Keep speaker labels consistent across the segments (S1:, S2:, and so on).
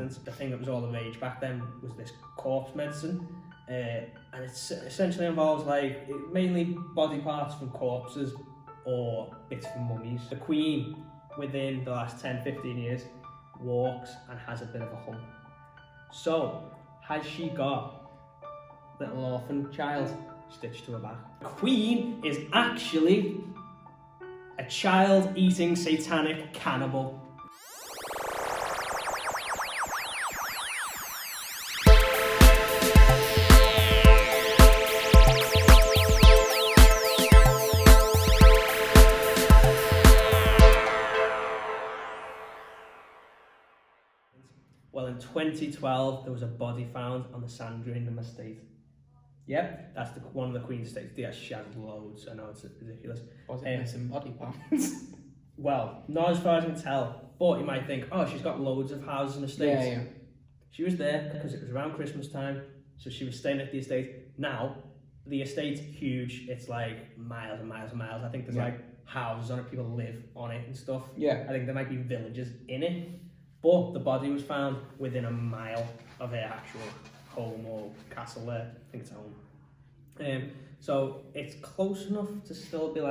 S1: accident, the thing that was all the rage back then was this corpse medicine. And it essentially involves mainly body parts from corpses or bits from mummies. The Queen, within the last 10-15 years, walks and has a bit of a hump. So, has she got little orphan child stitched to her back? The Queen is actually a child-eating satanic cannibal. Well, in 2012, there was a body found on the Sandringham estate. Yep, that's one of the Queen's estates. Yeah, she has loads. I know it's ridiculous.
S2: Was it missing body parts?
S1: Well, not as far as I can tell. But you might think, oh, she's got loads of houses and estates.
S2: Yeah.
S1: She was there because it was around Christmas time, so she was staying at the estate. Now, the estate's huge. It's like miles and miles and miles. I think there's houses on it, people live on it and stuff.
S2: Yeah.
S1: I think there might be villages in it. But the body was found within a mile of her actual home or castle there. I think it's home. So it's close enough to still be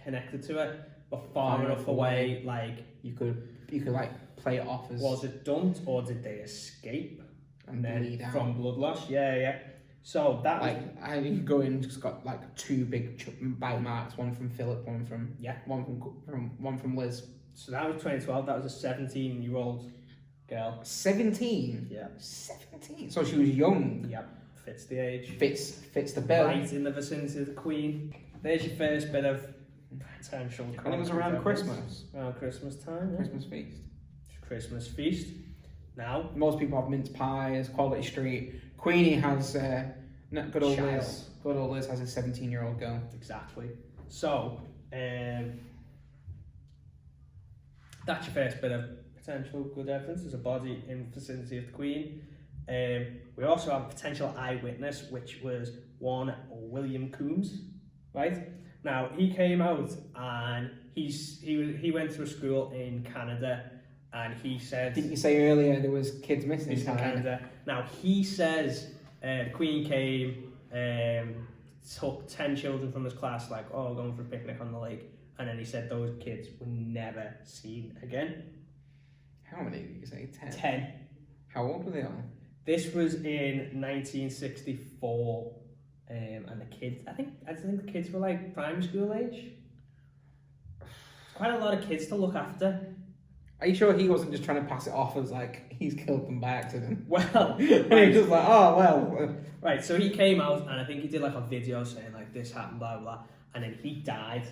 S1: connected to it, but far enough away
S2: you could play it off as,
S1: was it dumped or did they escape
S2: and then
S1: from blood loss? Yeah. So that
S2: I think you go in, just got two big bite marks, one from Philip, one from Liz.
S1: So that was 2012. That was a 17-year-old girl.
S2: 17.
S1: Yeah.
S2: 17. So she was young.
S1: Yep. Fits the age.
S2: Fits the bill.
S1: Right in the vicinity of the Queen. There's your first bit of potential.
S2: And it was around Christmas.
S1: Around Christmas time. Yeah.
S2: Christmas feast.
S1: Christmas feast. Now,
S2: most people have mince pies, Quality Street. Queenie has good old Liz. Good old Liz has a 17-year-old girl.
S1: Exactly. So, that's your first bit of potential good evidence. There's a body in the vicinity of the Queen. We also have a potential eyewitness, which was one William Coombs, right? Now, he came out and he went to a school in Canada, and he said...
S2: Didn't you say earlier there was kids missing in
S1: Canada? Now, he says the Queen came, took 10 children from his class, going for a picnic on the lake, and then he said those kids were never seen again.
S2: How many did you say? 10?
S1: 10.
S2: How old were they all?
S1: This was in 1964, and the kids, I think the kids were primary school age. Quite a lot of kids to look after.
S2: Are you sure he wasn't just trying to pass it off as he's killed them by accident?
S1: Well,
S2: and he was just oh well.
S1: Right, so he came out and I think he did a video saying this happened, blah blah, and then he died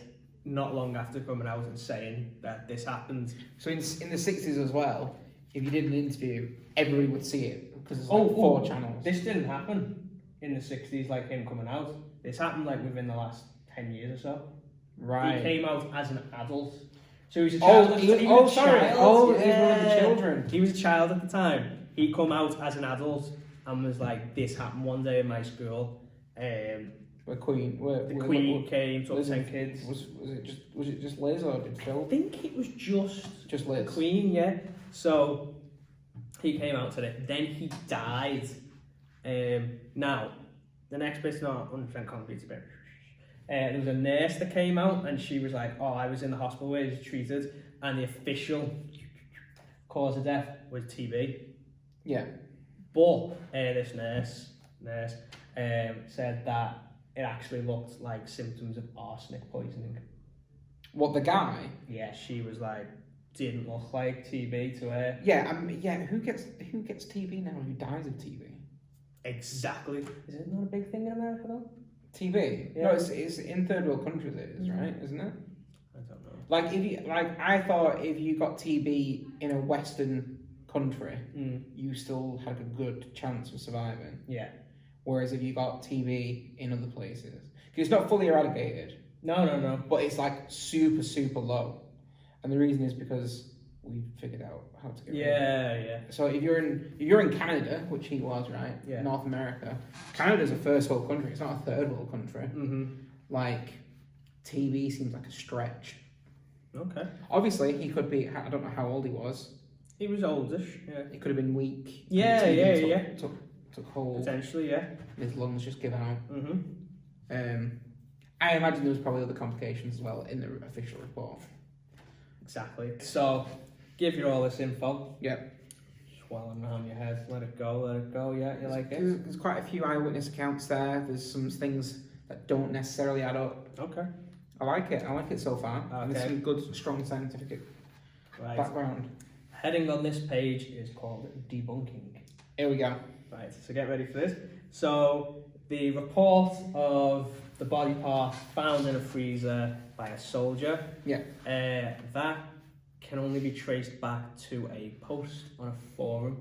S1: not long after coming out and saying that this happened.
S2: So in the 60s as well, if you did an interview, everybody would see it because there's 4 channels.
S1: This didn't happen in the 60s, him coming out. This happened within the last 10 years or so.
S2: Right.
S1: He came out as an adult. So he was a child.
S2: He was one of the children.
S1: He was a child at the time. He come out as an adult and was this happened one day in my school.
S2: The Queen
S1: came, took 10 kids.
S2: Was it just Liz or did Phil?
S1: I think it was just
S2: Liz.
S1: The Queen, yeah. So he came out today. Then he died. Now, the next bit's not 100% concrete, but there was a nurse that came out and she was I was in the hospital where he was treated, and the official cause of death was TB.
S2: Yeah.
S1: But this nurse said that it actually looked like symptoms of arsenic poisoning.
S2: What, the guy?
S1: Yeah, she was didn't look like TB to her.
S2: Yeah, who gets TB now? Who dies of TB?
S1: Exactly. Is it not a big thing in America though?
S2: TB?
S1: Yeah.
S2: No, it's in third world countries it is, right? Isn't it?
S1: I don't know.
S2: I thought if you got TB in a Western country, you still had a good chance of surviving.
S1: Yeah.
S2: Whereas if you got TB in other places, because it's not fully eradicated.
S1: No.
S2: But it's super, super low. And the reason is because we figured out how to get rid of it.
S1: Yeah.
S2: So if you're in Canada, which he was, right?
S1: Yeah.
S2: North America. Canada's a first world country. It's not a third world country.
S1: Mm-hmm.
S2: TB seems like a stretch.
S1: Okay.
S2: Obviously, he could be. I don't know how old he was.
S1: He was oldish, yeah.
S2: It could have been weak.
S1: Yeah,
S2: and
S1: yeah,
S2: TB
S1: yeah.
S2: Took hold.
S1: Potentially, yeah.
S2: His lungs just give out.
S1: Mm-hmm.
S2: I imagine there was probably other complications as well in the official report.
S1: Exactly. So, give you all this info.
S2: Yep.
S1: Swell them around your head. Let it go. Yeah, you like it?
S2: There's quite a few eyewitness accounts there. There's some things that don't necessarily add up.
S1: Okay.
S2: I like it so far.
S1: Okay.
S2: And there's some good, strong scientific background.
S1: Heading on this page is called debunking.
S2: Here we go.
S1: Right, so get ready for this. So, the report of the body parts found in a freezer by a soldier.
S2: Yeah.
S1: That can only be traced back to a post on a forum.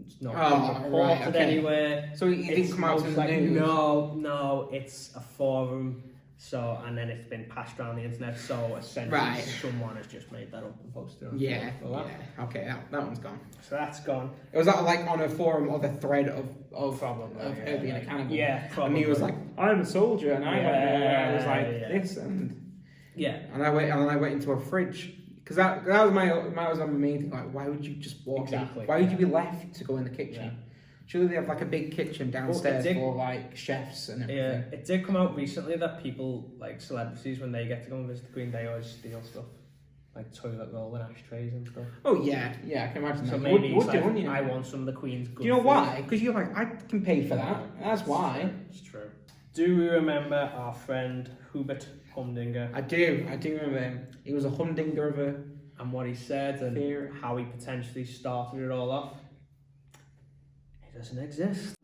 S1: It's not reported anywhere.
S2: So it didn't come out in the news?
S1: No, it's a forum. So, and then it's been passed around the internet. So essentially, someone has just made that up and posted it on.
S2: Yeah. Okay, that one's gone.
S1: So that's gone.
S2: It was that like on a forum of a thread of
S1: probably
S2: being a cannibal.
S1: Yeah, probably.
S2: And he was like, "I'm a soldier," and I went there. I was like, "This," and and I went into a fridge. Because that was my main thing. Like, why would you just walk in? Why would you be left to go in the kitchen?
S1: Yeah.
S2: Surely they have like a big kitchen downstairs for like chefs and everything.
S1: Yeah, it did come out recently that people, like celebrities, when they get to go and visit the Queen, they always steal stuff. Like toilet roll and ashtrays and stuff.
S2: Oh yeah, I can imagine
S1: so
S2: that.
S1: Maybe
S2: would
S1: like,
S2: you?
S1: I want some of the Queen's good
S2: Do you know
S1: food.
S2: why? Because you're like, I can pay for that. That's why.
S1: It's true. Do we remember our friend Hubert Humdinger?
S2: I do remember him. He was a Humdinger of a...
S1: And what he said and how he potentially started it all off. He doesn't exist.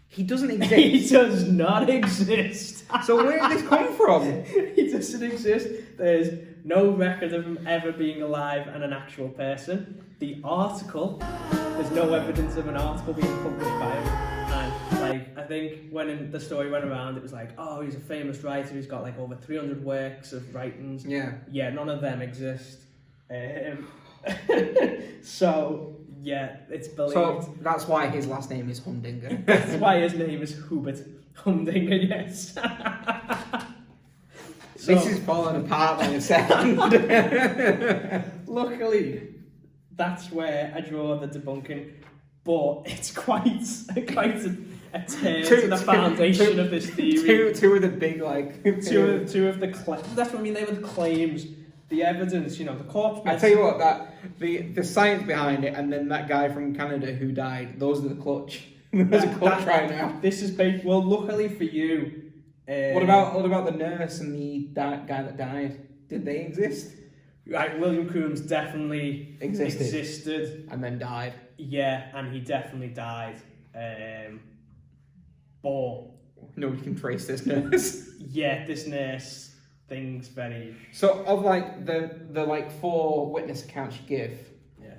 S2: He doesn't exist.
S1: He does not exist.
S2: So where did this come from?
S1: He doesn't exist. There's no record of him ever being alive and an actual person. The article, there's no evidence of an article being published by him. And like, I think when the story went around, it was like, oh, he's a famous writer. He's got like over 300 works of writings. Yeah, none of them exist. So yeah, it's believed.
S2: So that's why his last name is Humdinger.
S1: That's why his name is Hubert Humdinger. Yes. So,
S2: this is falling apart in a second.
S1: Luckily, that's where I draw the debunking. But it's quite a tear to the foundation of this theory.
S2: Two of the big
S1: two of the that's what I mean. They were the claims, the evidence. You know, the corpse.
S2: I tell you what, that the science behind it, and then that guy from Canada who died. Those are the clutch. There's a clutch right now.
S1: This is big. Well, luckily for you.
S2: What about the nurse and the guy that died? Did they exist?
S1: Right, William Coombs definitely
S2: existed and then died.
S1: Yeah, and he definitely died. But
S2: nobody can trace this nurse.
S1: Yeah, this nurse thing's very.
S2: So of like the like 4 witness accounts you give,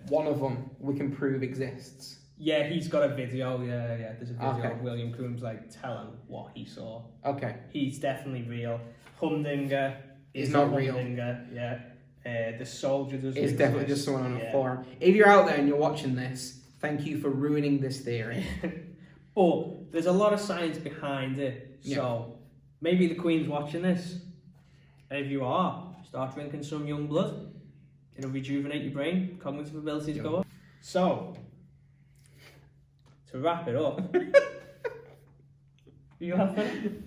S2: one of them we can prove exists.
S1: Yeah, he's got a video. Yeah. There's a video of William Coombs like telling what he saw. Okay. He's definitely real. Humdinger is not real. Humdinger. Yeah. The soldier doesn't. It's definitely just someone on a forum.
S2: If you're out there and you're watching this, thank you for ruining this theory.
S1: But there's a lot of science behind it. So maybe the Queen's watching this. And if you are, start drinking some young blood. It'll rejuvenate your brain. Cognitive abilities go up. So, to wrap it up. You laughing?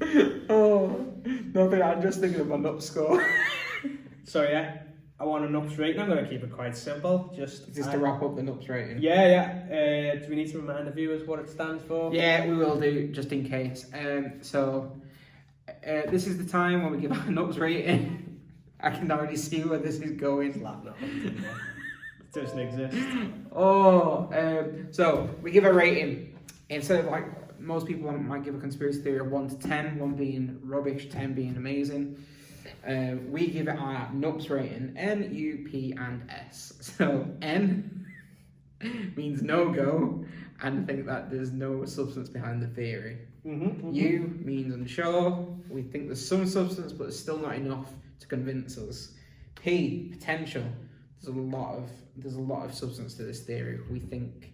S2: Oh, nothing. I'm just thinking of my NUPS score.
S1: So I want a NUPS rating. I'm going to keep it quite simple. Just
S2: to wrap up the NUPS rating.
S1: Yeah. Do we need to remind the viewers what it stands for?
S2: Yeah, we will do, just in case. This is the time when we give our NUPS rating. I can already see where this is going.
S1: It doesn't exist.
S2: So we give a rating. Instead of like most people might give a conspiracy theory of 1 to 10, 1 being rubbish, 10 being amazing. We give it our NUPS rating, N, U, P, and S. So N means no go, and think that there's no substance behind the theory. U means unsure. We think there's some substance, but it's still not enough to convince us. P, potential. There's a lot of substance to this theory. We think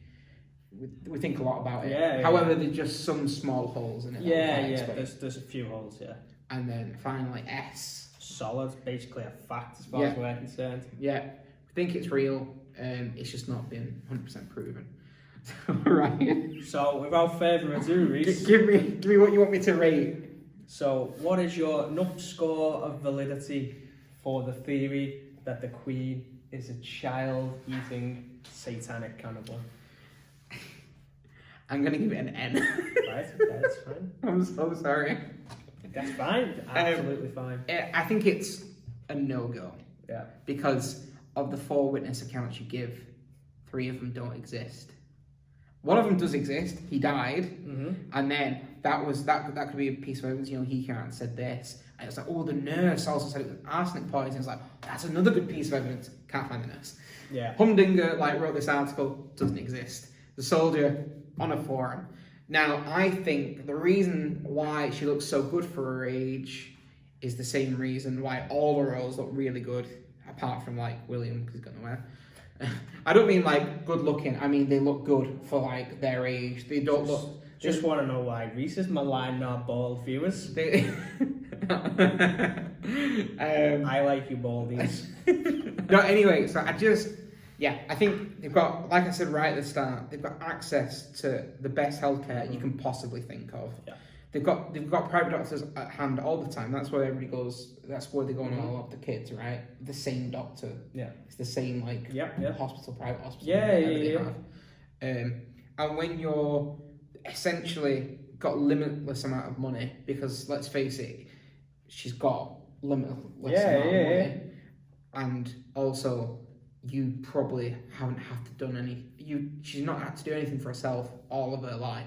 S2: we think a lot about it.
S1: Yeah,
S2: However, there's just some small holes in it.
S1: There's a few holes, yeah.
S2: And then finally S.
S1: Solid, basically a fact as far as we're concerned.
S2: Yeah, we think it's real. It's just not been 100% proven. Right.
S1: So without further ado, Reese,
S2: give me what you want me to rate.
S1: So what is your NUP score of validity for the theory that the Queen is a child-eating satanic cannibal?
S2: I'm gonna give it an N.
S1: Right, that's fine.
S2: I'm so sorry.
S1: That's fine. Absolutely fine.
S2: I think it's a no-go.
S1: Yeah.
S2: Because of the 4 witness accounts you give, 3 of them don't exist. One of them does exist. He died, and then that could be a piece of evidence. You know, he came out and said this, and it's like, oh, the nurse also said it was arsenic poisoning. It's like, that's another good piece of evidence. Can't find the nurse.
S1: Yeah.
S2: Humdinger wrote this article, doesn't exist. The soldier on a forum. Now, I think the reason why she looks so good for her age is the same reason why all the roles look really good, apart from William, because he's got nowhere. I don't mean good looking. I mean they look good for their age. They don't look.
S1: Just want to know why Reese is maligning our bald viewers. I like you baldies.
S2: No, anyway. So I think they've got, like I said right at the start, they've got access to the best healthcare you can possibly think of. Yeah. They've got private doctors at hand all the time. That's where everybody goes. That's where they go and all of the kids, right? The same doctor. Yeah. It's the same hospital, private hospital.
S1: Yeah.
S2: And when you're essentially got limitless amount of money, because let's face it, she's got limitless amount of money, and also you probably haven't had to done any. She's not had to do anything for herself all of her life.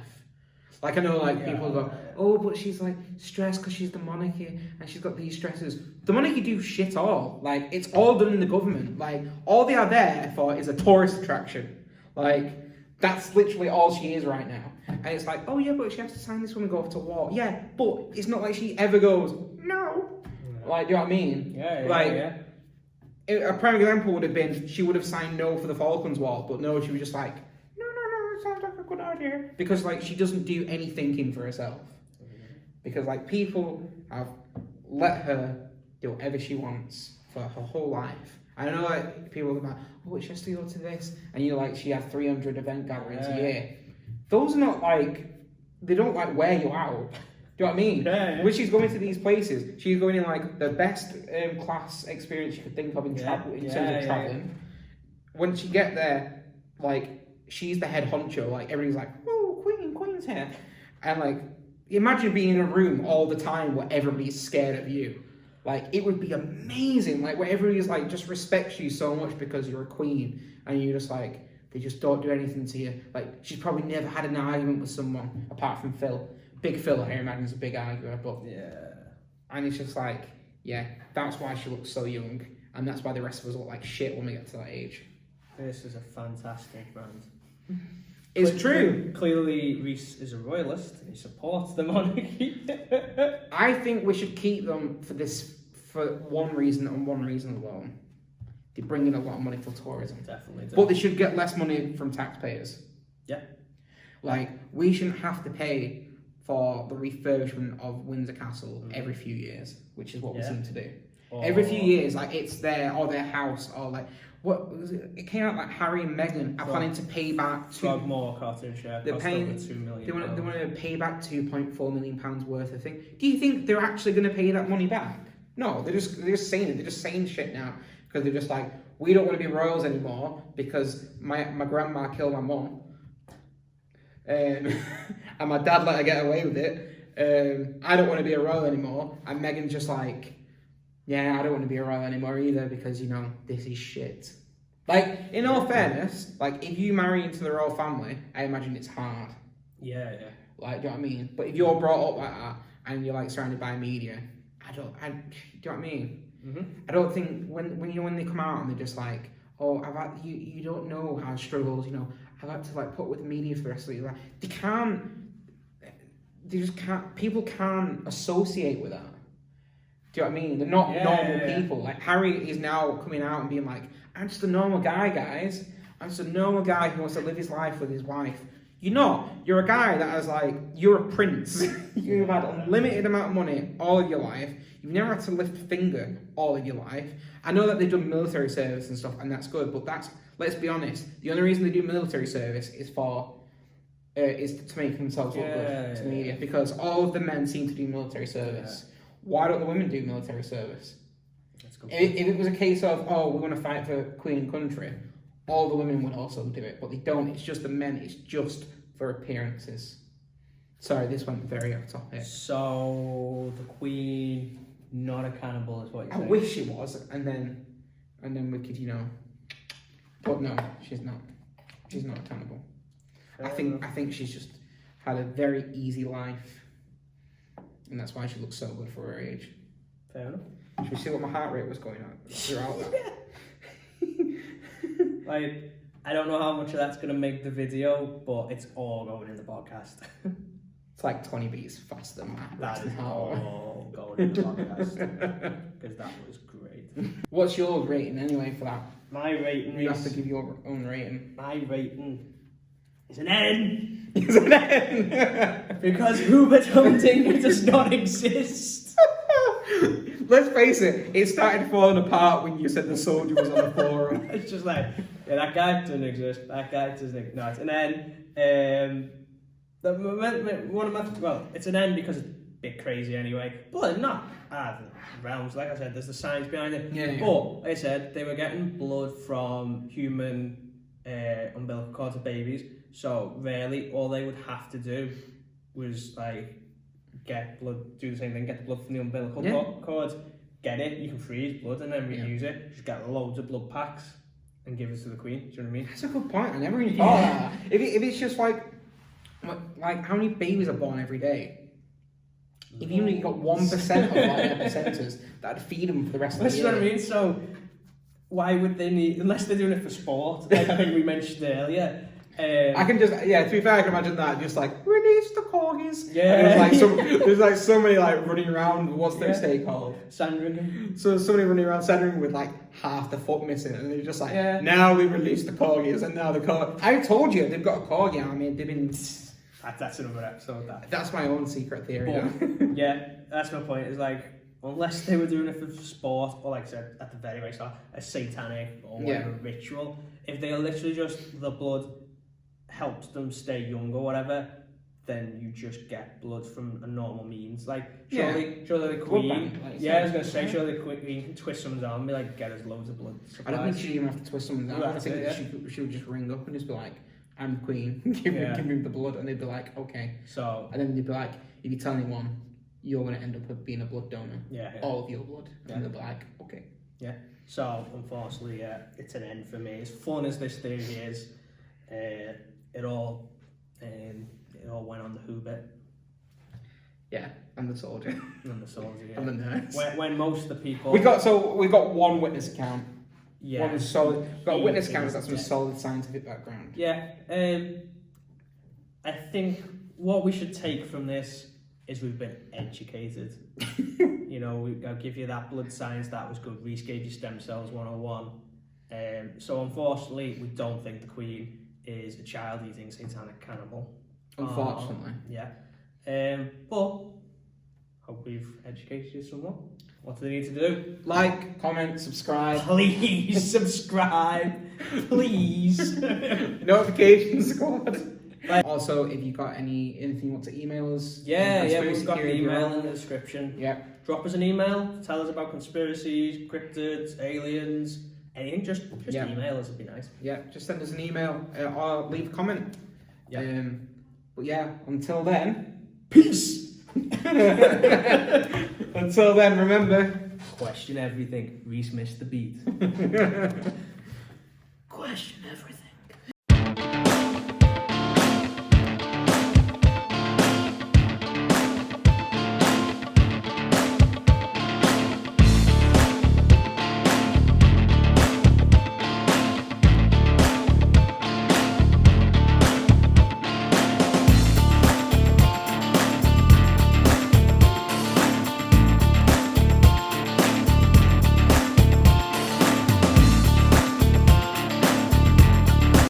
S2: I know people go, oh, but she's stressed because she's the monarchy and she's got these stresses. The monarchy do shit all. It's all done in the government. All they are there for is a tourist attraction. That's literally all she is right now. And it's oh yeah, but she has to sign this when we go off to war. Yeah, but it's not like she ever goes, no. Do you know what I mean?
S1: Yeah.
S2: A prime example would have been she would have signed no for the Falklands War, but no, she was just no, it sounds like a good idea. Because she doesn't do any thinking for herself. Because people have let her do whatever she wants for her whole life. I know people are like, oh, she has to go to this, and she has 300 event gatherings a year. Those are not they don't wear you out. Do you know what I mean?
S1: Yeah.
S2: When she's going to these places, she's going in the best class experience you could think of in terms of traveling. When she get there, she's the head honcho. Everybody's oh, Queen's here, and imagine being in a room all the time where everybody's scared of you. It would be amazing. Where everybody's just respects you so much because you're a queen, and you're just they just don't do anything to you. She's probably never had an argument with someone apart from Phil. Big Phil, I imagine, is a big arguer, but and it's just that's why she looks so young, and that's why the rest of us look like shit when we get to that age.
S1: This is a fantastic brand.
S2: It's true.
S1: Clearly, Reese is a royalist. He supports the monarchy.
S2: I think we should keep them for one reason and one reason alone. They bring in a lot of money for tourism.
S1: Definitely.
S2: But they should get less money from taxpayers. Yeah. We shouldn't have to pay for the refurbishment of Windsor Castle every few years, which is what we seem to do. Every few years, it's their house, or what was it? It came out Harry and Meghan are planning to pay back
S1: more cartoon share.
S2: They're paying
S1: $2 million.
S2: They want to pay back £2.4 million worth of thing. Do you think they're actually going to pay that money back? No, they're just saying it. They're just saying shit now because they're just we don't want to be royals anymore because my grandma killed my mum. And my dad let her get away with it. I don't want to be a royal anymore. And Meghan's just yeah, I don't want to be a royal anymore either because, this is shit. In all fairness, if you marry into the royal family, I imagine it's hard.
S1: Yeah.
S2: Do you know what I mean? But if you're brought up like that and you're surrounded by media, do you know what I mean? Mm-hmm. I don't think when they come out and they're just oh, I've had, you don't know our struggles, I've had to put with the media for the rest of your life. They just can't, people can't associate with that. Do you know what I mean? They're not normal people. Harry is now coming out and being I'm just a normal guy, guys. I'm just a normal guy who wants to live his life with his wife. You're not. You're a guy that has you're a prince. You've had unlimited amount of money all of your life. You've never had to lift a finger all of your life. I know that they've done military service and stuff, and that's good. But let's be honest. The only reason they do military service is to make themselves look good to the media, because all of the men seem to do military service. Yeah. Why don't the women do military service? If it was a case of, we want to fight for Queen and country, all the women would also do it, but they don't. It's just the men. It's just for appearances. Sorry, this went very off topic.
S1: So the Queen, not a cannibal, is what you're saying?
S2: I wish she was, and then we could, but no, she's not. She's not a cannibal. I think she's just had a very easy life, and that's why she looks so good for her age.
S1: Fair enough.
S2: Should we see what my heart rate was going on throughout that?
S1: I don't know how much of that's going to make the video, but it's all going in the podcast.
S2: It's like 20 beats faster than that.
S1: That is all going in the podcast. Because that was great.
S2: What's your rating anyway for that?
S1: My rating
S2: You have to give your own rating.
S1: My rating is an N.
S2: It's an N.
S1: Because Hubert hunting does not exist.
S2: Let's face it started falling apart when you said the soldier was on the forum.
S1: It's just that guy doesn't exist. That guy doesn't exist. No, it's an N. It's an N because it's a bit crazy anyway. But not realms. Like I said, there's the science behind it.
S2: Yeah.
S1: But like I said, they were getting blood from human umbilical cords of babies. So really, all they would have to do was get blood, do the same thing, get the blood from the umbilical cord, get it, you can freeze blood and then reuse it. Just get loads of blood packs and give it to the Queen. Do you know what I mean?
S2: That's a good point. I never even thought of that. If it's just like how many babies are born every day? If you only got 1% of the placentas, that'd feed them for the rest of the year.
S1: That's what I mean. So why would they need, unless they're doing it for sport, like I think we mentioned earlier.
S2: I can just, to be fair, I can imagine that, just release the corgis.
S1: Yeah.
S2: And there's somebody running around, what's their state called?
S1: Sandringham.
S2: So somebody running around Sandringham with half the foot missing, and they're just now we release the corgis, and now the corgis. I told you, they've got a corgi army, they've been...
S1: That's another episode,
S2: That's my own secret theory.
S1: But, yeah, that's my point, is unless they were doing it for sport, or like I said, at the very right start, a satanic or whatever ritual, if they are literally just the blood helps them stay young or whatever, then you just get blood from a normal means. Surely the Queen, I was going to say, surely the Queen can twist someone's arm and be get us loads of blood supplies.
S2: I don't think she'd even have to twist someone's arm. I think she would just ring up and just be I'm the Queen, give me the blood, and they'd be okay.
S1: So, and
S2: then they'd be if you tell anyone, you're going to end up being a blood donor.
S1: Yeah.
S2: All of your blood. And they'll be okay.
S1: Yeah. So, unfortunately, it's an end for me. As fun as this theory is, it all went on the Hubert.
S2: Yeah, and the soldier.
S1: And the soldier, yeah.
S2: And the nurse.
S1: When most of the people...
S2: We got one witness account.
S1: Yeah.
S2: One was solid. We've got a witness account that's some solid scientific background.
S1: Yeah. I think what we should take from this is we've been educated. I'll give you that blood science, that was good. Reese gave you stem cells 101. So unfortunately, we don't think the Queen is a child-eating satanic cannibal.
S2: Unfortunately.
S1: But hope we've educated you somewhat. What do they need to do?
S2: Like, comment, subscribe.
S1: Please subscribe. Please.
S2: Notifications squad. Also, if you got anything you want to email us,
S1: we've got the email in the description.
S2: Yeah.
S1: Drop us an email. Tell us about conspiracies, cryptids, aliens, anything. Just email us. It'd be nice.
S2: Yeah. Just send us an email or leave a comment.
S1: Yeah.
S2: But until then,
S1: peace.
S2: Until then, remember,
S1: question everything. Reese missed the beat.